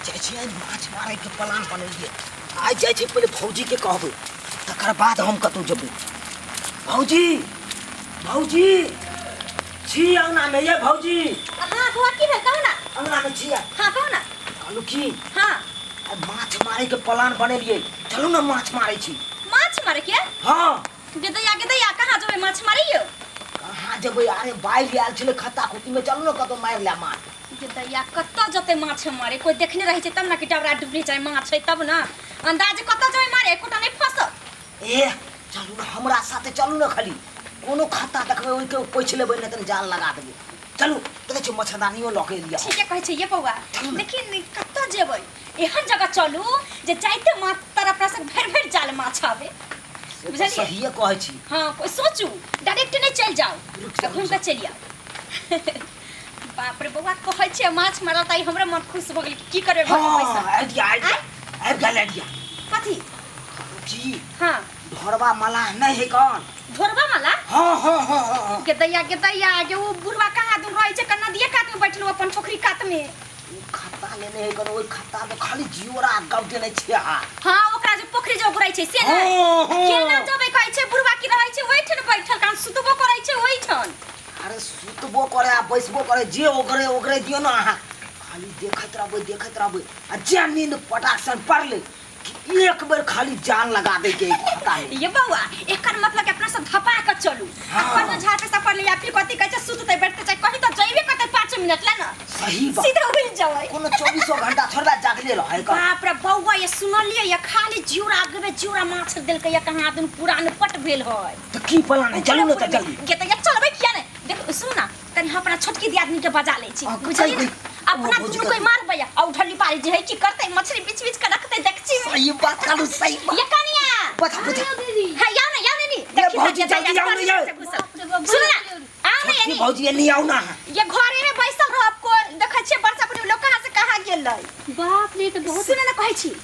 माछ मारे के प्लान बनेलिए आज जाए पहले भौजी के कहबे तकर बाद हम कतौ जेबे। भौजी भौजी छी अंगना में ये भौजी। हां हुआ की है कहो ना। अंगना में छी। हां कहो ना। कहलू की हां अब माछ मारे के प्लान बनेलिए चलू ना माछ मारे छी। माछ मारे के? हां गेदैया कहां जेबे माछ मारियो? कहां जेबे अरे बाइल आयल छले खत्ता खुटी में चलू ना कतौ मार ले माछ। गेदैया कत्ता जते माछ मारे कोई देखने रही छै तब ना कि डबरा डुबरी चाहे माछ है तब ना अंदाज कत्ता जेबे मारे कोटा नहीं फस। ए चलू ना हमरा साथे चलू ना खाली कोनो खाता देखबे ओइ के पोछ लेबे न त जाल लगा देबे। चलू देखे छ मछदानियो लके लिया। ठीक है कहै छै ये पौवा लेकिन कत्ता जेबे एहन जगह चलू जे जाइते माछ तरफ से भर जाल माछ आवे। बुझलिए सही कहै छी। हां कोई सोचू डायरेक्ट नहीं चल जाओ घूम के चलिया। बाप रे बौआ कहै छै माछ मारल त हमरा मन खुश भ गेल की करबे पैसा। आइडिया आइडिया कथी जी? हां धोरबा माला नहीं है कौन? धोरबा माला? हां गेदैया के वो बुढ़वा कहां दूर रहै छै कन्ना दिए कात में बैठलो अपन पोखरी कात में। खाता लेने है कौन ओइ खाता में खाली जियोरा गव देने छै। हां ओकरा जे पोखरी जो गुराई छै से ना केना जबे कहै छै बुढ़वा की रहै छै ओइ ठन बैठल कान सुतबो करै छै ओइ ठन। अरे सुतबो करे आ बैसबो करे जे ओकरे दियो ना खाली देखत रहबे आ जे नींद पटाक्सन पड़ले एक बार खाली जान लगा दे के खाता है। ये बौआ एकर मतलब के अपना सब धपा के चलू अपन झाड़ पे सफर ले या फिर कथि कहै छै सुतते बैठते चाहे कहि त जइबे करते 5 मिनट ले ना। सही बात सीधा उड़ जाओ कोनो 24 घंटा थोड़ा जागले रहे का। बाप रे बौआ ये सुनलिए ये खाली जिउरा माछ देल के या कहां दिन पुरान पट भेल है त की प्लान है चलू ना त जल्दी के त ये चलबे किया ने देख सुन ना कनी अपना छोटकी दी आदमी के बजा ले छी बुझली अपना दुनु कोई मार भैया औ ढली पारी जे है की करते मछली बीच के रखते देखची में। सही बात कालू सही बात ये कनिया बता हां या नहीं देखी भौजी जल्दी आओ ना सुन ना आ नहीं भौजी ये नहीं आओ ना ये घरे में बैसल रह आपको देखै छै वर्षा पुरी लोग कहां से कहां गेल बाप रे त बहुत सुन ना कहै छी